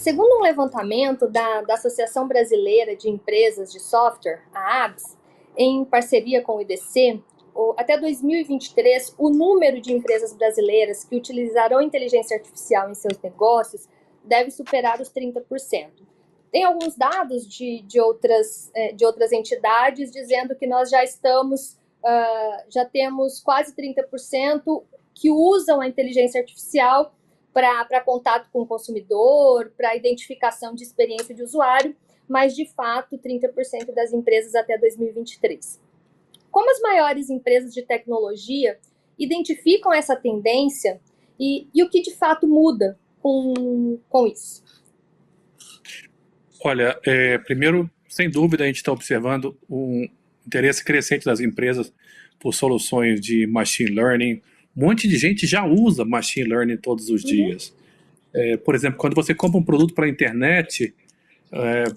Segundo um levantamento da Associação Brasileira de Empresas de Software, a ABS, em parceria com o IDC, até 2023, o número de empresas brasileiras que utilizarão inteligência artificial em seus negócios deve superar os 30%. Tem alguns dados de outras entidades dizendo que nós já temos quase 30% que usam a inteligência artificial para contato com o consumidor, para identificação de experiência de usuário, mas, de fato, 30% das empresas até 2023. Como as maiores empresas de tecnologia identificam essa tendência e o que, de fato, muda com isso? Olha, primeiro, sem dúvida, a gente está observando um interesse crescente das empresas por soluções de machine learning. Um monte de gente já usa machine learning todos os dias. Por exemplo, quando você compra um produto pela internet,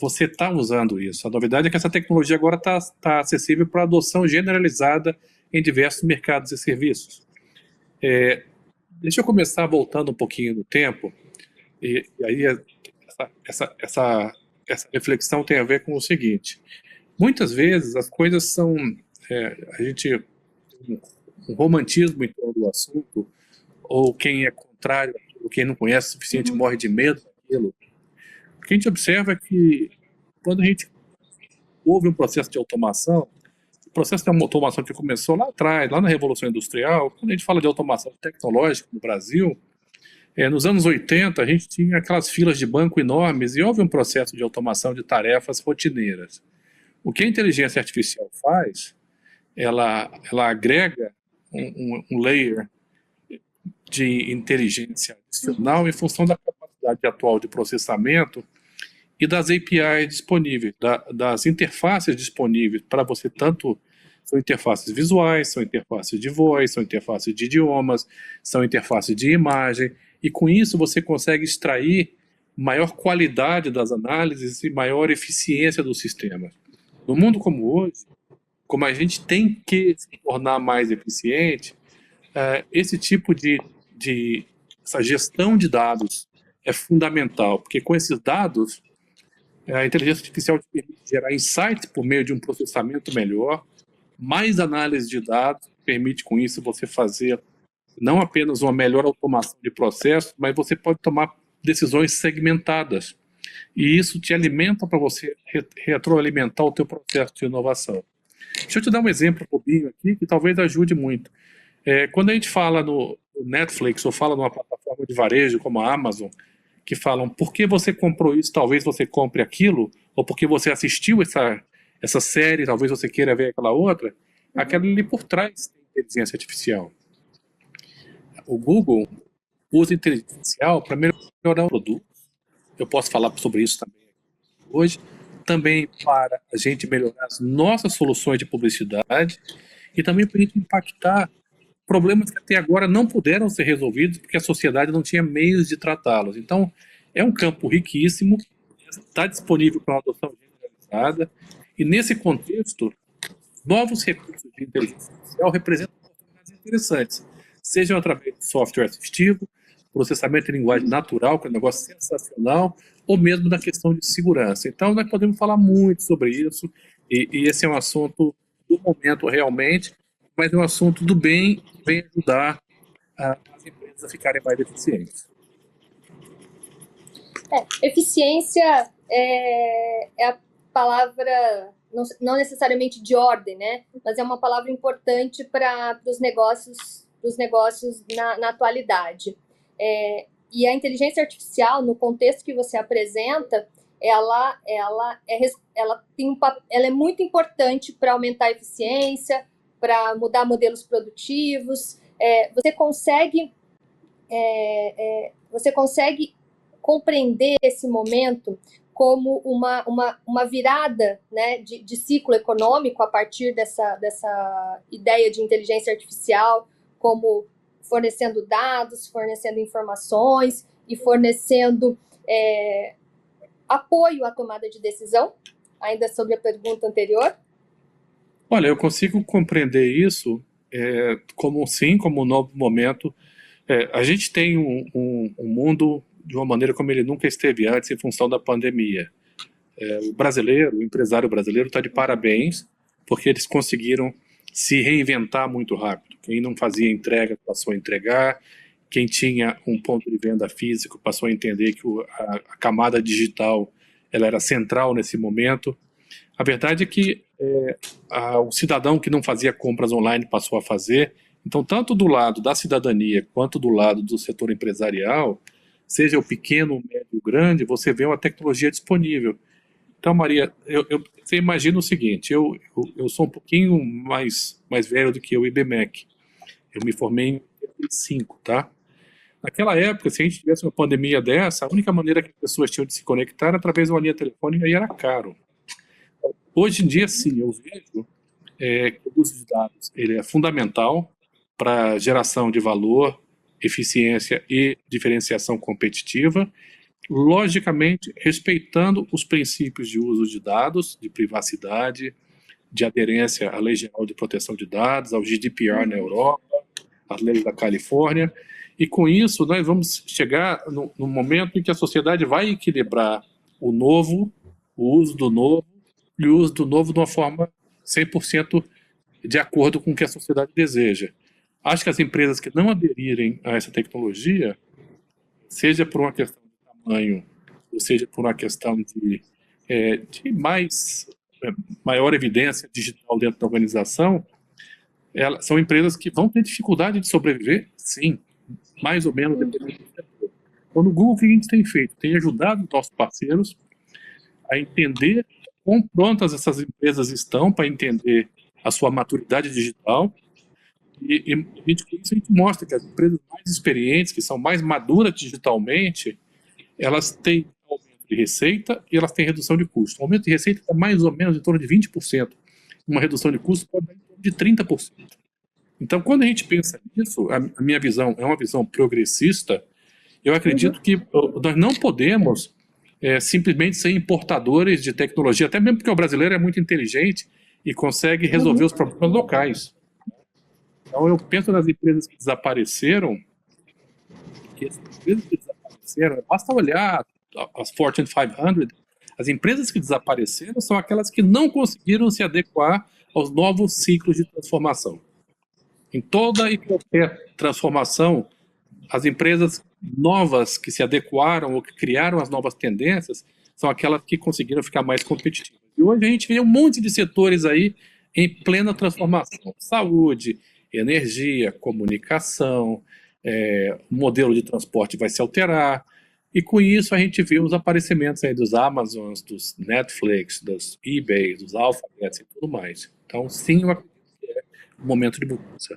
você está usando isso. A novidade é que essa tecnologia agora está acessível para adoção generalizada em diversos mercados e serviços. Deixa eu começar voltando um pouquinho no tempo, e aí essa reflexão tem a ver com o seguinte: muitas vezes as coisas são, a gente um romantismo em torno do assunto, ou quem é contrário, ou quem não conhece o suficiente morre de medo daquilo. O que a gente observa é que quando a gente houve um processo de automação, o processo de automação que começou lá atrás, lá na Revolução Industrial, quando a gente fala de automação tecnológica no Brasil, nos anos 80 a gente tinha aquelas filas de banco enormes e houve um processo de automação de tarefas rotineiras. O que a inteligência artificial faz, ela agrega um layer de inteligência adicional em função da capacidade atual de processamento e das APIs disponíveis, das interfaces disponíveis para você, tanto são interfaces visuais, são interfaces de voz, são interfaces de idiomas, são interfaces de imagem, e com isso você consegue extrair maior qualidade das análises e maior eficiência do sistema. No mundo como hoje, como a gente tem que se tornar mais eficiente, esse tipo essa gestão de dados é fundamental, porque com esses dados, a inteligência artificial te permite gerar insights por meio de um processamento melhor, mais análise de dados, permite com isso você fazer não apenas uma melhor automação de processos, mas você pode tomar decisões segmentadas. E isso te alimenta para você retroalimentar o teu processo de inovação. Deixa eu te dar um exemplo bobinho aqui, que talvez ajude muito. Quando a gente fala no Netflix, ou fala numa plataforma de varejo como a Amazon, que falam, por que você comprou isso, talvez você compre aquilo, ou porque você assistiu essa série, talvez você queira ver aquela outra, aquela ali por trás tem inteligência artificial. O Google usa inteligência artificial para melhorar o produto. Eu posso falar sobre isso também hoje. Também para a gente melhorar as nossas soluções de publicidade e também para a gente impactar problemas que até agora não puderam ser resolvidos porque a sociedade não tinha meios de tratá-los. Então, é um campo riquíssimo, está disponível para uma adoção generalizada, e nesse contexto, novos recursos de inteligência artificial representam oportunidades interessantes, sejam através de software assistivo, processamento de linguagem natural, que é um negócio sensacional, ou mesmo na questão de segurança. Então, nós podemos falar muito sobre isso, e esse é um assunto do momento realmente, mas é um assunto do bem, que vem ajudar as empresas a ficarem mais eficientes. Eficiência é a palavra, não necessariamente de ordem, né? Mas é uma palavra importante para os negócios na atualidade. E a inteligência artificial, no contexto que você apresenta, ela é muito importante para aumentar a eficiência, para mudar modelos produtivos. Você consegue compreender esse momento como uma virada, né, de ciclo econômico a partir dessa ideia de inteligência artificial, como fornecendo dados, fornecendo informações e fornecendo apoio à tomada de decisão, ainda sobre a pergunta anterior? Olha, eu consigo compreender isso como um novo momento. A gente tem um mundo de uma maneira como ele nunca esteve antes em função da pandemia. O brasileiro, o empresário brasileiro está de parabéns, porque eles conseguiram se reinventar muito rápido. Quem não fazia entrega passou a entregar, quem tinha um ponto de venda físico passou a entender que a camada digital ela era central nesse momento. A verdade é que o cidadão que não fazia compras online passou a fazer. Então, tanto do lado da cidadania quanto do lado do setor empresarial, seja o pequeno, o médio, o grande, você vê uma tecnologia disponível. Então, Maria, você imagina o seguinte, eu sou um pouquinho mais velho do que o IBMEC. Eu me formei em 85, tá? Naquela época, se a gente tivesse uma pandemia dessa, a única maneira que as pessoas tinham de se conectar era através de uma linha telefônica e era caro. Hoje em dia, sim, eu vejo que o uso de dados ele é fundamental para geração de valor, eficiência e diferenciação competitiva, logicamente respeitando os princípios de uso de dados, de privacidade, de aderência à Lei Geral de Proteção de Dados, ao GDPR na Europa, às leis da Califórnia, e com isso nós vamos chegar no momento em que a sociedade vai equilibrar o novo, o uso do novo, e o uso do novo de uma forma 100% de acordo com o que a sociedade deseja. Acho que as empresas que não aderirem a essa tecnologia, seja por uma questão de tamanho, ou seja por uma questão de maior evidência digital dentro da organização, são empresas que vão ter dificuldade de sobreviver, sim, mais ou menos dependendo do setor. Então, no Google, o que a gente tem feito? Tem ajudado os nossos parceiros a entender quão prontas essas empresas estão para entender a sua maturidade digital. E a gente mostra que as empresas mais experientes, que são mais maduras digitalmente, elas têm aumento de receita e elas têm redução de custo. O aumento de receita está mais ou menos em torno de 20%. Uma redução de custo pode dar em torno de 30%. Então, quando a gente pensa nisso, a minha visão é uma visão progressista. Eu acredito que nós não podemos simplesmente ser importadores de tecnologia, até mesmo porque o brasileiro é muito inteligente e consegue resolver os problemas locais. Então, eu penso nas empresas que desapareceram, basta olhar as Fortune 500, as empresas que desapareceram são aquelas que não conseguiram se adequar aos novos ciclos de transformação. Em toda e qualquer transformação, as empresas novas que se adequaram ou que criaram as novas tendências são aquelas que conseguiram ficar mais competitivas. E hoje a gente vê um monte de setores aí em plena transformação. Saúde, energia, comunicação, o modelo de transporte vai se alterar, e com isso a gente vê os aparecimentos aí dos Amazons, dos Netflix, dos eBay, dos Alphabets e tudo mais. Então, sim, eu acredito que é um momento de mudança.